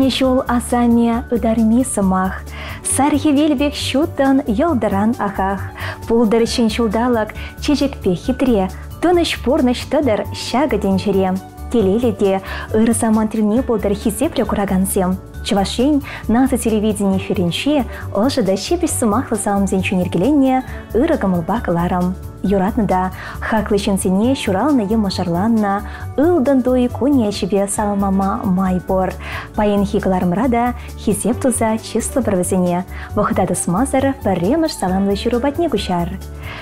жол азаме ударми самах. Сархи вельбек щутан елдаран ахах. Пулдар чинчулдалак чижекпе хитре. Тыныш порныш тыдыр щага денжире. Телеледе ыр заман тилне болдар хизепле курагансем. Чавашень наса телевидение ференче ожида щепеш сумахлы салымзен чунергеленне ыры гамылба кыларым. Юратнада хаклы ченсене шуралны емашарланна, ылдан дойы коне чебе салмама майбор. Пайын хигалармрада хизеп туза числы бірвізіне. Вахдады смазар паремыш саламлы журубатне кушар.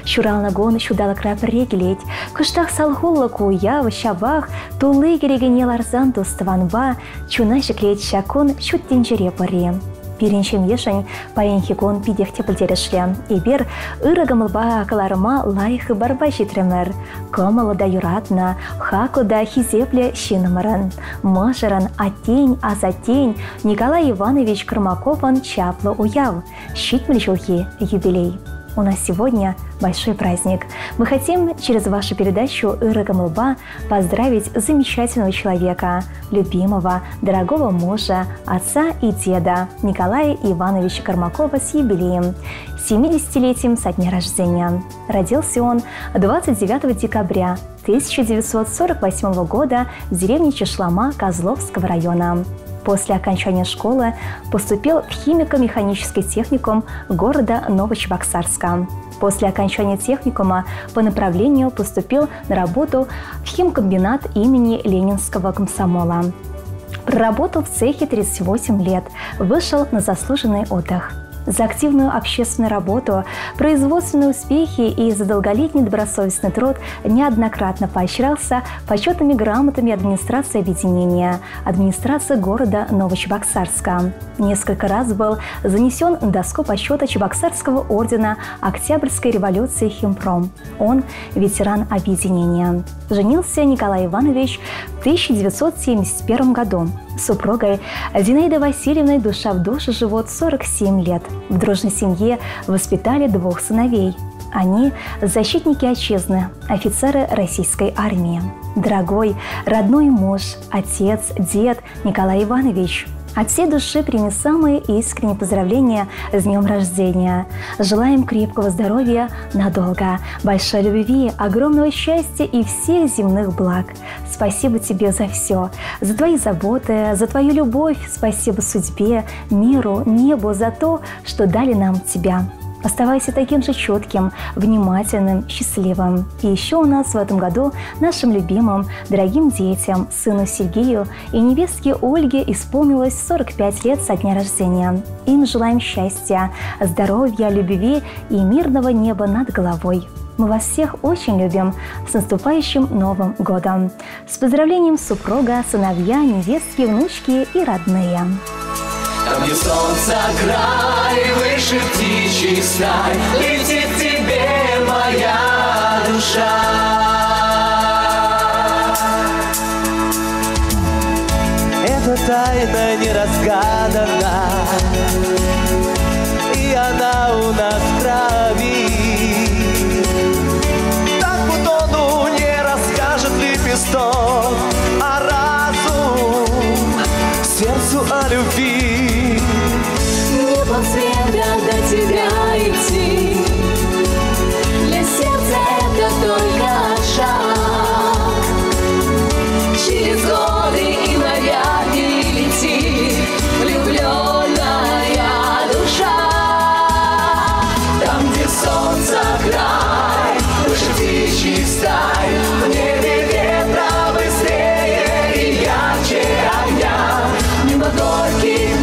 Шуралны гон шудалықра бірегелет, күштақ салхуллы куя шабах, тулы керегене ларзан тустыванба, чуна жіклет шакун шуттен жүре парем. Пиреншем ешень паенхикон пидехте пілдерішлі. Ебер ырыгымылба акыларыма лайхы барба житремір. Кымылы да юратна, хаку да хизепле шинымырын. Мыжырын атень, азатень Николай Иванович Кырмаковын чаплы уяв. Щитмель жылхи юбилей. У нас сегодня большой праздник. Мы хотим через вашу передачу «Ыры Гамылба» поздравить замечательного человека, любимого, дорогого мужа, отца и деда Николая Ивановича Кырмакова с юбилеем, 70-летием со дня рождения. Родился он 29 декабря 1948 года в деревне Чешлама Козловского района. После окончания школы поступил в химико-механический техникум города Новочебоксарска. После окончания техникума по направлению поступил на работу в химкомбинат имени Ленинского комсомола. Проработал в цехе 38 лет, вышел на заслуженный отдых. За активную общественную работу, производственные успехи и за долголетний добросовестный труд неоднократно поощрялся почетными грамотами администрации объединения, администрации города Новочебоксарска. Несколько раз был занесен на доску почета Чебоксарского ордена Октябрьской революции химпром. Он ветеран объединения. Женился Николай Иванович в 1971 году. С супругой Зинаидой Васильевной душа в душу живут 47 лет. В дружной семье воспитали 2 сыновей. Они – защитники отчизны, офицеры российской армии. Дорогой, родной муж, отец, дед Николай Иванович. От всей души прими самые искренние поздравления с днем рождения. Желаем крепкого здоровья надолго, большой любви, огромного счастья и всех земных благ. Спасибо тебе за все, за твои заботы, за твою любовь. Спасибо судьбе, миру, небу за то, что дали нам тебя. Оставайся таким же четким, внимательным, счастливым. И еще у нас в этом году нашим любимым, дорогим детям, сыну Сергею и невестке Ольге исполнилось 45 лет со дня рождения. Им желаем счастья, здоровья, любви и мирного неба над головой. Мы вас всех очень любим. С наступающим Новым годом! С поздравлением супруга, сыновья, невестки, внучки и родные. Там, где солнце край, выше птичьих стай, летит к тебе моя душа. Эта тайна не разгадана, и она у нас в крови. Так бутону не расскажет лепесток, а разум сердцу о любви. Небом света до тебя идти, для сердца это только шаг. Через годы и моря лети, влюбленная душа. Там, где солнце край, выше птичьих стай, в небе ветра быстрее и ярче огня. Мимо горьких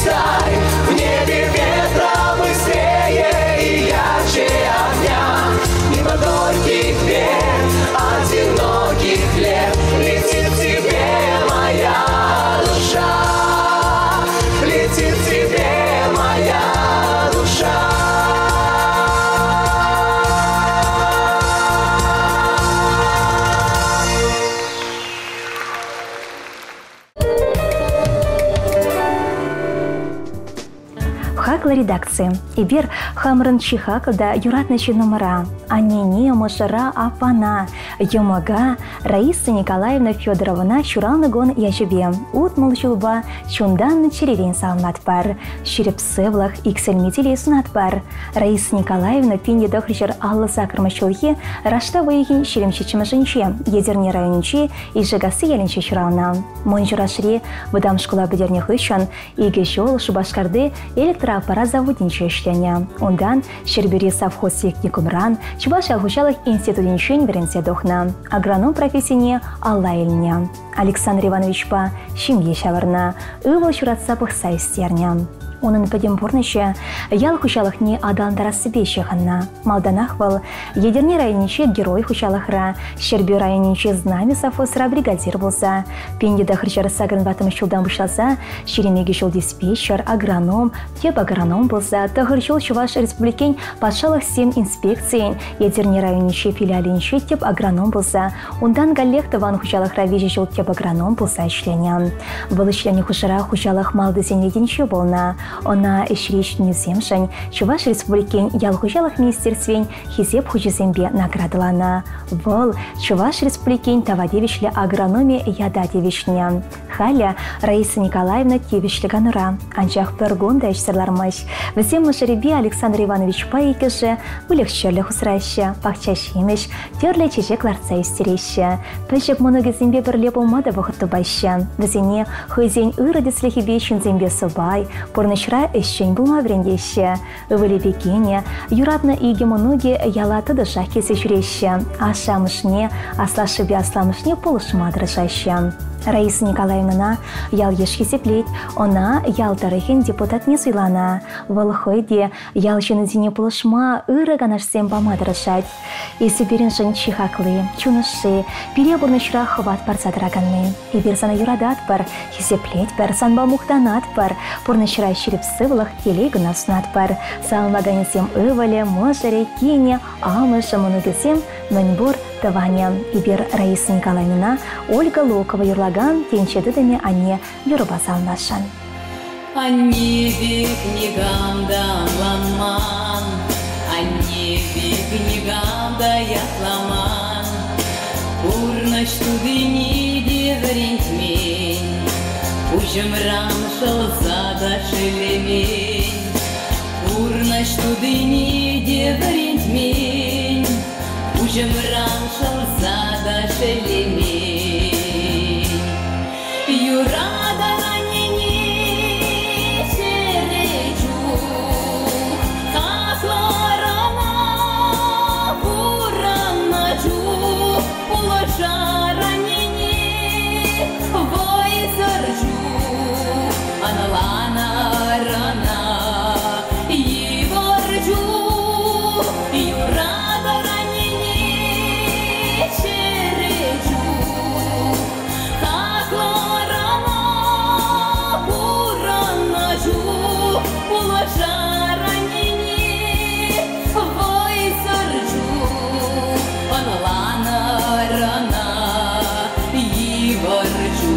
стай, в небе ветра быстрее и ярче огня. Мимо горьких бед, одиноких лет летит к тебе моя душа, летит к тебе моя душа. Хакла редакции. Ибер хамрын чихаклда юратначи номера. Анене мошара апана. Йомага Раиса Николаевна Федоровна чуралныгон яжебе. Ут молчулба чундан черевен салнатпар. Черепсевлах иксельмителей сунатпар. Раиса Николаевна пинде дохричер аллы сакрмачулхи рашта выехин черемчичимашинче. Езерне районче и жагасы яленче чурална. Монжурашри выдам школа бедернех ищан и гешол шубашкарды электроаппарат заводинче эшлене. Ондан Щербери совхоз техникумран Чуваш алхучалых институтинчен веренсе дохна. Агроном профессине Алла Эльня. Александр Иванович па Щимье шаварна. Ывал чуратса пыхса истерня. Онын пәдем бұрныше, ял хучалықне адалындара себе шеханна. Малданах был едерне райониче герой хучалықра, Щерби райониче знамя совхозра бригадир болса. Пенде хричар сагрын ватым шулдан бұшласа, Щеремеге шул диспетчер, агроном, теп агроном болса, тахырчул Чуваш республикен патшалық 7 инспекциян, едерне райониче филиалинче теп агроном болса, ондан галлехтован хучалықра вежі шул теп агроном болса ішлене. Бұл ішлене хушара хучалық малды сенеденче болна. Она ишричный земшань, Чуваш республикен ялхучалых министерствен хизеп хучизембе наградылана. Вол Чуваш республикен тавадевичле агрономия ядадевичня. Халя Раиса Николаевна тевичле ганура. Анчах пергонда эшсерлармаш. Весем машеребе Александр Иванович пайкеше, улегчерле хусраща, пахчашимеш, терле чечек ларца истереща. Пешек моногезембе бірле болмада вахытты байща. Весене хызень ыродесле хибещен зембе собай, порнышра эшчен булма врендеща. Ывыле бекене, юратна иге моноге ялаты дышах кесе жүреща. Ашамышне, аслашыбе асламышне полышма дрышаща. Раиса Николаевна ял ешки сеплет, она ял тарыхин депутат не сыйлана. Волхойде ял женезине полышма ырыганашсем помадрышать. Если береншин чихаклы, чуныши, перебурнышра хват парсадраганы. И берсана юрадат пар, хисеплет пар, санба мухтанат пар, порнышра щерепсывлах телегна снат пар, салмаганесем ывале, можере, кине, амыша моногесем, наньбор, Таваня. Ибер Раиса Николаевна, Ольга Локова юрлаган, тенчедыдами ане юрбасал нашан. Аннеби книгамда ламан, аннеби книгамда ятламан, урнаш тудыни деврентмень, ужемрам шалзада шелемень, урнаш тудыни деврентмень, ужемрам шалзада шелемень, юрада ранени серечу, хасларана бураначу, улаша ранени войцарчу, аналана рана егорчу, юрада ранени серечу, хасларана бураначу, улаша ранени войцарчу, аналана рана егорчу.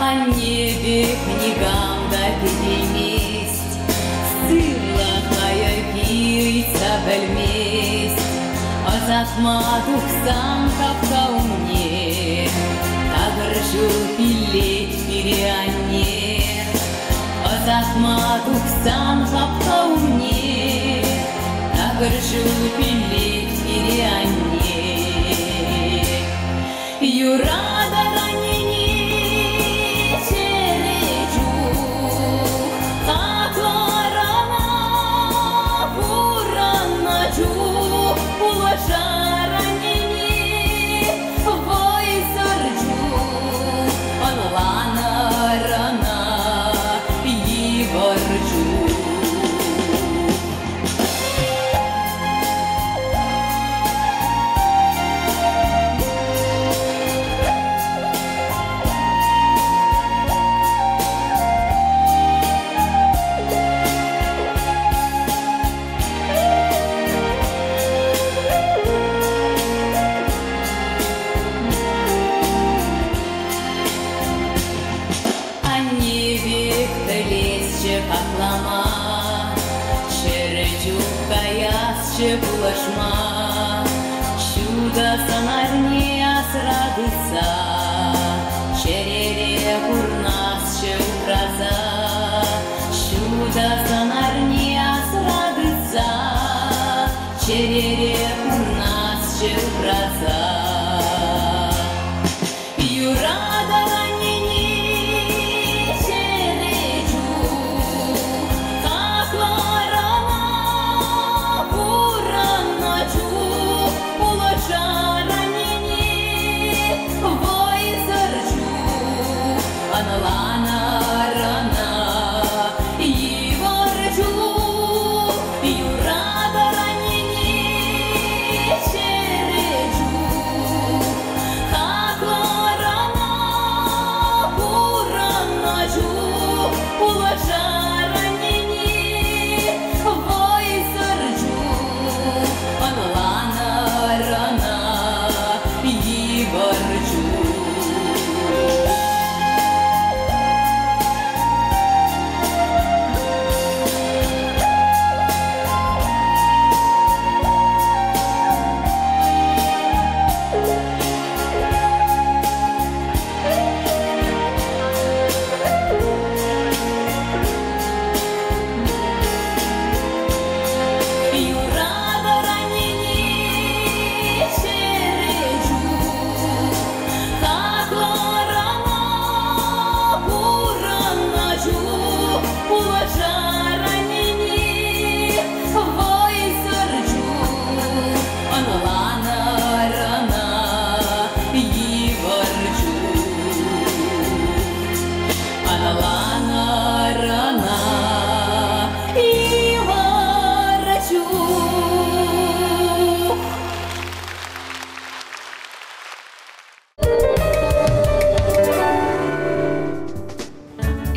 А небе книгам да переместь, сыла хайокица бельместь, а захматух сам капка умне, тагыржу пилет переанне, а захматух сам капка умне, тагыржу пилет переанне, юрада ранени серечу, хакларана бураначу, улаша ранени войцарчу, аналана рана булашма, чудо санарне асрадыца, черере курнасчы утраза, чудо санарне асрадыца, черере курнасчы утраза.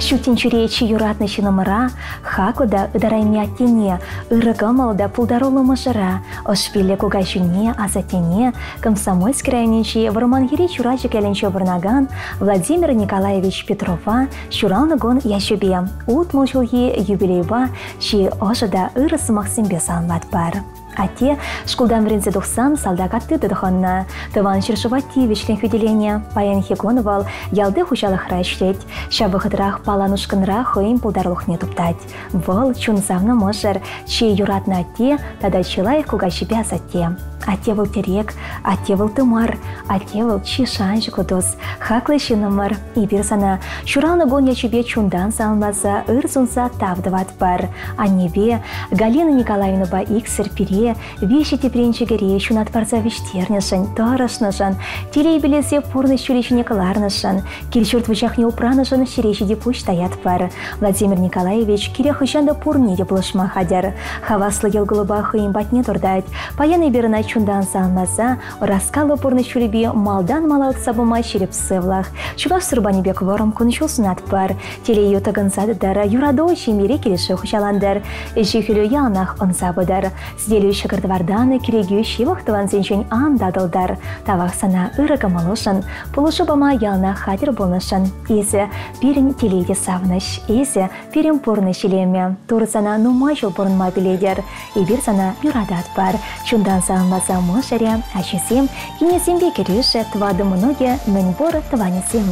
Шутинчуречи юратнычы номыра, хакуда ыдарайме аттене, ырыгымалда пулдаролы мыжыра, ошпиле кугайшуне, азатене, комсомольск районинчи вармангири чурачы кәлінчі варнаган Владимир Николаевич Петрова шуралныгон яшубе, утмыл жылги юбилейва, чи ожыда ырысы Максимбе санлат бар. Ате школдан врензе духсан салдакатты дыдыханна. Тыван Шершевати вичлен хюделене, паян хегоновал, ялды хучалых райшлеть, шабыхыдрах паланушкынрах хоим пулдарлухне туптать. Вол чунзавна можер, чи юратна ате, тада чилаев кугайшибе азате. Ате выл терек, ате выл тымар, ате выл чи шанжы кудус, хаклайши номер, и бирсана, шуралны гон ячубе чундан салмаза, ыр сунса тавдыват бар. А небе Галина Николаевна ба иксер пире, вещи тепренчегере шунат парза виштернышын, тарашнышын, телей білесе пурны шүречіне кыларнышын, келшурт вычах не упранышын, шереші де пуш таят бар. Владимир Николаевич кире хышанда пурне де булышма хадер. Хаваслы елгылыба хыйым батне турдать, паяны берына чундан салмаза, раскалы пурны шүребе малдан малалық сабыма шереп сывлах. Чулаш сұрбанебек ворым күншул сунат бар. Телей ютагын задыдар, юрадо шемере келеші хышаландар. Жихілі ялнах онсабыдар. Сделю шықырдыварданы керегю шивақтыван зенчен андадылдар. Тавақ сана ырыға малышын, пулышы бама ялна хатер болнышын. Езі пирін телейде савныш, езі пирін пурны шилеме. Туры сана нумай жыл бұрынма біледер. Ебір сана юрадат бар. Чундан сағынмаза мұшаре, әшесем, кенесем бекерюші, твады мұноге, мін боры тванесем.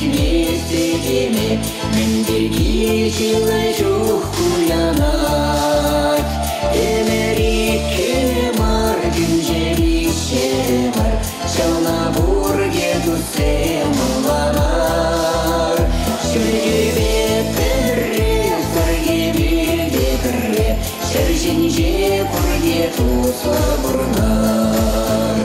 Вместе деме, мен берги жылы жоқ куянат. Эмерикке мар, күнжелише бар, жална бурге дусе мыланар. Шүрге бетірре, сырге берде бірре, шәржінже бурге тусы бұрнар.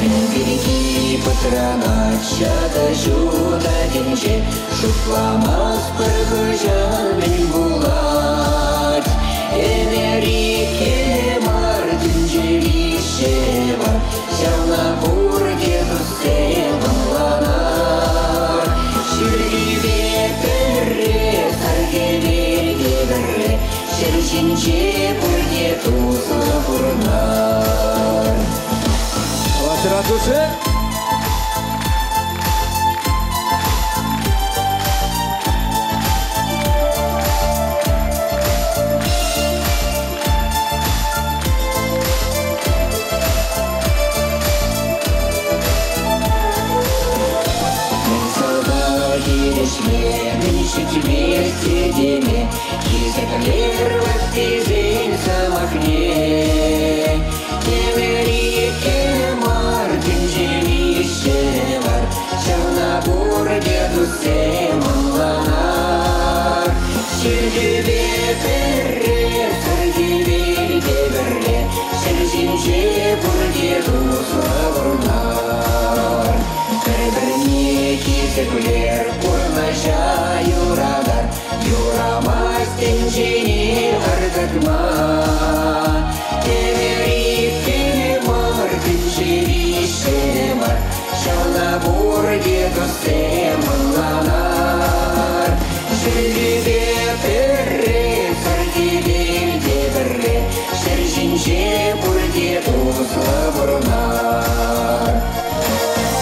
Мен берги пытранат, шада жуда денже, шутламас пырғы жан мен булат. Эмерикке мар, күнжелише бар, жална бурге дусе мыланар. Шүрге бетірре, сарге берге бірре, шәржінже бурге тусы бұрнар. Сразу же.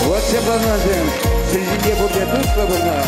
Вот Шабланазен, среди будет Туслабурна.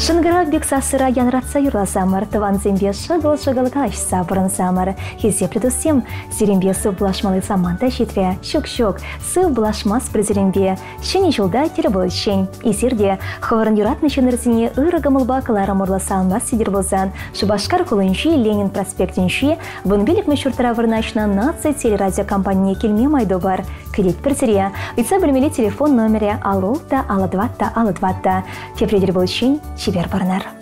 Шынгырак бек сасыра янратса юрласамыр, тыван зембе шыгыл калаш сабырын самыр. Хезе предусем, зерембе сыв булашмалы саманта жетве, щук-щук, сыв булашмас презерембе, шені жылда тері бұл шен. Изерде, хывырын юратны шынырзіне ырыгымылба кылара мурласалмас сидер болзан, Шубашкар хулынши Ленин проспектінши, вынбелік мәшүртара вырнашна нация телерадиокомпания келме майду бар. Кредит персерия, ұйтса білмелі телефон номере алу-2 алу-2. Тепредер бұл шен, чебер барнар.